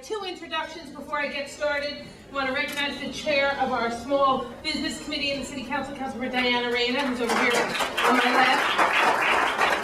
Two introductions before I get started. I want to recognize the chair of our small business committee in the City Council, Councilmember Diana Reyna, who's over here on my left.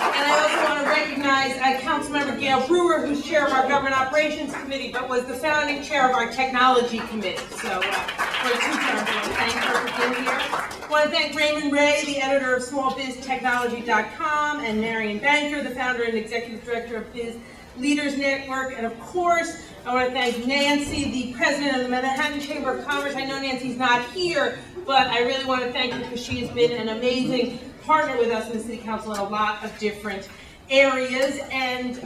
And I also want to recognize Councilmember Gail Brewer, who's chair of our Government Operations Committee, but was the founding chair of our Technology Committee. So we're two terms. I want to thank her for being here. I want to thank Raymond Ray, the editor of smallbiztechnology.com, and Marion Banker, the founder and executive director of Biz Leaders Network, and of course, I want to thank Nancy, the president of the Manhattan Chamber of Commerce. I know Nancy's not here, but I really want to thank her because she has been an amazing partner with us in the City Council in a lot of different areas, and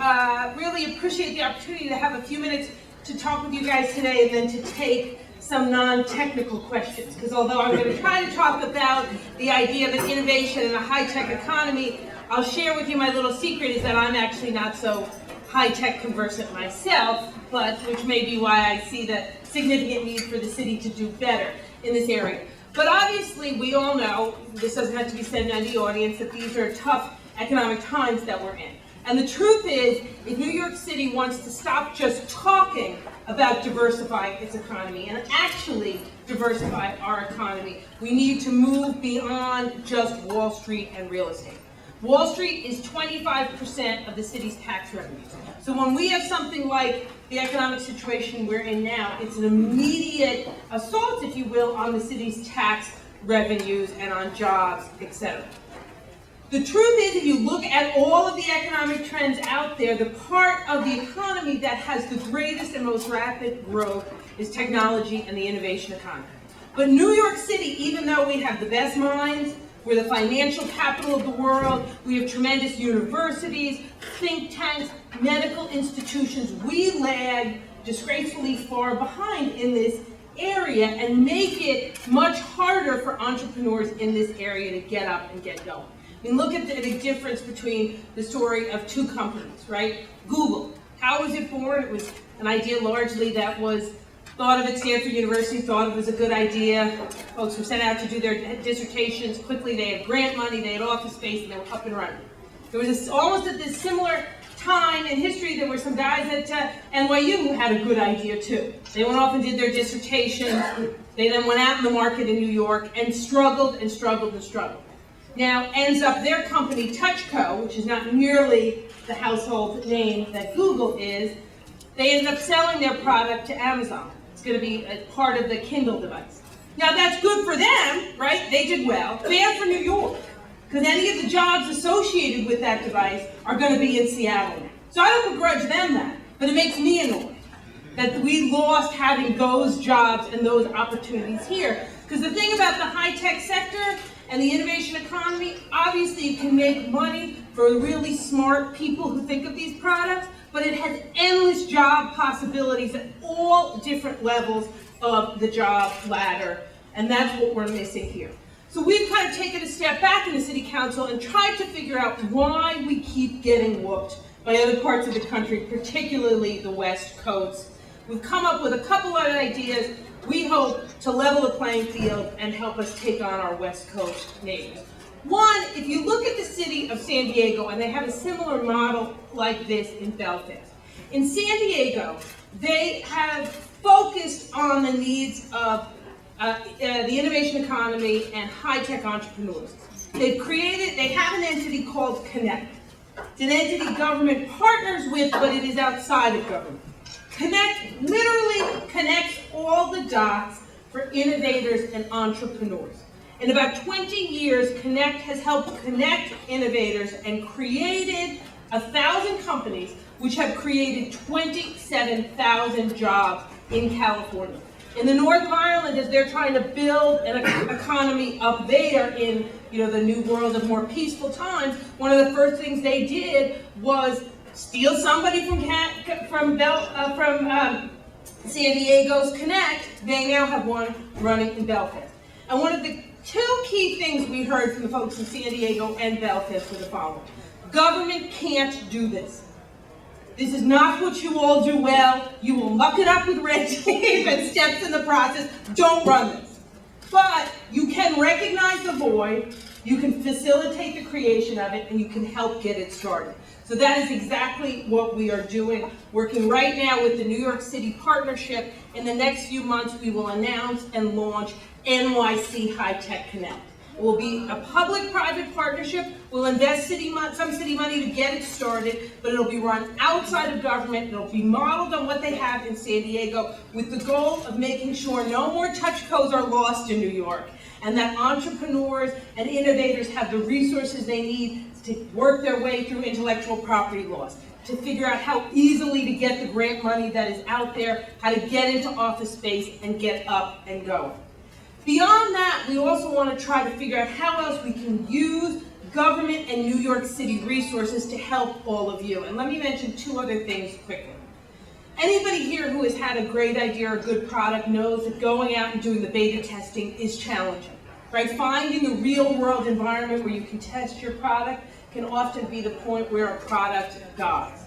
really appreciate the opportunity to have a few minutes to talk with you guys today and then to take some non-technical questions, because although I'm going to try to talk about the idea of innovation in a high-tech economy, I'll share with you my little secret is that I'm actually not so high-tech conversant myself, but which may be why I see the significant need for the city to do better in this area. But obviously, we all know, this doesn't have to be said in the audience, that these are tough economic times that we're in. And the truth is, if New York City wants to stop just talking about diversifying its economy and actually diversify our economy, we need to move beyond just Wall Street and real estate. Wall Street is 25% of the city's tax revenues. So when we have something like the economic situation we're in now, it's an immediate assault, if you will, on the city's tax revenues and on jobs, etc. The truth is, if you look at all of the economic trends out there, the part of the economy that has the greatest and most rapid growth is technology and the innovation economy. But New York City, even though we have the best minds, we're the financial capital of the world, we have tremendous universities, think tanks, medical institutions, we lag disgracefully far behind in this area and make it much harder for entrepreneurs in this area to get up and get going. I mean, look at the difference between the story of two companies, right? Google, how was it born? It was an idea largely that was thought of at Stanford University, thought it was a good idea. Folks were sent out to do their dissertations quickly. They had grant money, they had office space, and they were up and running. There was almost at this similar time in history, there were some guys at NYU who had a good idea too. They went off and did their dissertations. They then went out in the market in New York and struggled and struggled and struggled. Now ends up their company, TouchCo, which is not nearly the household name that Google is, they ended up selling their product to Amazon. It's going to be a part of the Kindle device. Now that's good for them, right? They did well. Bad for New York, because any of the jobs associated with that device are going to be in Seattle now. So I don't begrudge them that, but it makes me annoyed that we lost having those jobs and those opportunities here. Because the thing about the high-tech sector and the innovation economy, obviously you can make money for really smart people who think of these products, but it has endless job possibilities at all different levels of the job ladder, and that's what we're missing here. So we've kind of taken a step back in the City Council and tried to figure out why we keep getting whooped by other parts of the country, particularly the West Coast. We've come up with a couple of ideas we hope to level the playing field and help us take on our West Coast neighbors. One, if you look at the city of San Diego, and they have a similar model like this in Belfast. In San Diego, they have focused on the needs of the innovation economy and high-tech entrepreneurs. They have an entity called Connect. It's an entity government partners with, but it is outside of government. Connect literally connects all the dots for innovators and entrepreneurs. In about 20 years, Connect has helped connect innovators and created 1,000 companies which have created 27,000 jobs in California. In the Northern Ireland, as they're trying to build an economy up there in the new world of more peaceful times, one of the first things they did was steal somebody from San Diego's Connect. They now have one running in Belfast. And one of the two key things we heard from the folks in San Diego and Belfast were the following. Government can't do this. This is not what you all do well. You will muck it up with red tape and steps in the process. Don't run this. But you can recognize the void, you can facilitate the creation of it, and you can help get it started. So that is exactly what we are doing, working right now with the New York City partnership. In the next few months, we will announce and launch NYC High Tech Connect. It will be a public-private partnership. We'll invest some city money to get it started, but it'll be run outside of government. It'll be modeled on what they have in San Diego, with the goal of making sure no more touch codes are lost in New York, and that entrepreneurs and innovators have the resources they need to work their way through intellectual property laws, to figure out how easily to get the grant money that is out there, how to get into office space and get up and going. Beyond that, we also want to try to figure out how else we can use government and New York City resources to help all of you. And let me mention two other things quickly. Anybody here who has had a great idea or a good product knows that going out and doing the beta testing is challenging, right? Finding a real-world environment where you can test your product can often be the point where a product dies.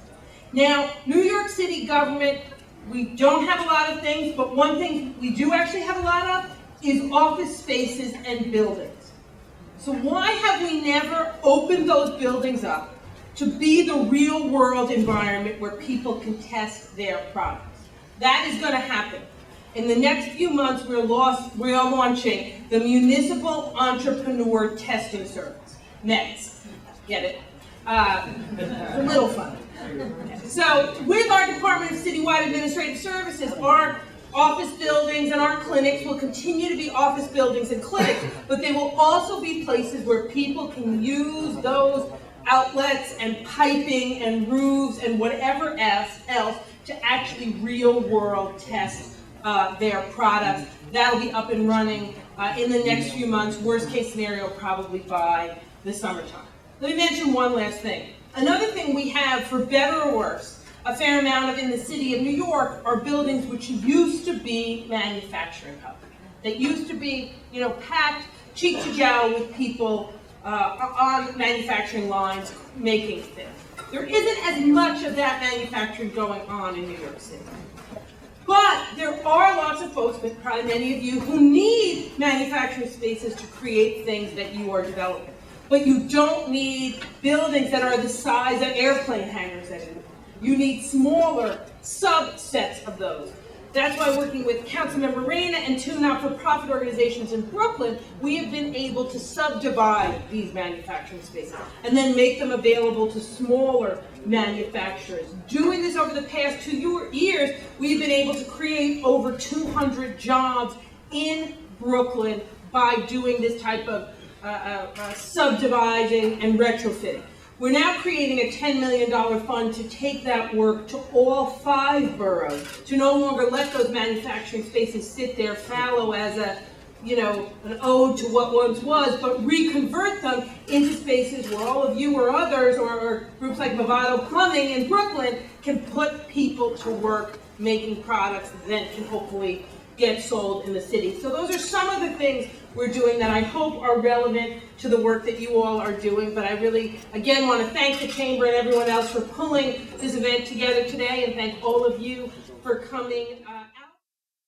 Now, New York City government, we don't have a lot of things, but one thing we do actually have a lot of is office spaces and buildings. So why have we never opened those buildings up to be the real world environment where people can test their products? That is going to happen. In the next few months, we are launching the Municipal Entrepreneur Testing Service, METS. Get it? A little fun. So with our Department of Citywide Administrative Services, our office buildings and our clinics will continue to be office buildings and clinics, but they will also be places where people can use those outlets and piping and roofs and whatever else to actually real-world test their products. That'll be up and running in the next few months, worst case scenario probably by the summertime. Let me mention one last thing. Another thing we have, for better or worse, a fair amount of in the city of New York are buildings which used to be manufacturing hubs. That used to be, packed cheek to jowl with people on manufacturing lines making things. There isn't as much of that manufacturing going on in New York City. But there are lots of folks, but probably many of you, who need manufacturing spaces to create things that you are developing. But you don't need buildings that are the size of airplane hangars anymore. You need smaller subsets of those. That's why, working with Councilmember Reyna and two not-for-profit organizations in Brooklyn, we have been able to subdivide these manufacturing spaces and then make them available to smaller manufacturers. Doing this over the past 2 years, we've been able to create over 200 jobs in Brooklyn by doing this type of subdividing and retrofitting. We're now creating a $10 million fund to take that work to all 5 boroughs, to no longer let those manufacturing spaces sit there fallow as an ode to what once was, but reconvert them into spaces where all of you or others or groups like Movado Plumbing in Brooklyn can put people to work making products that then can hopefully get sold in the city. So those are some of the things we're doing that I hope are relevant to the work that you all are doing. But I really, again, want to thank the Chamber and everyone else for pulling this event together today, and thank all of you for coming.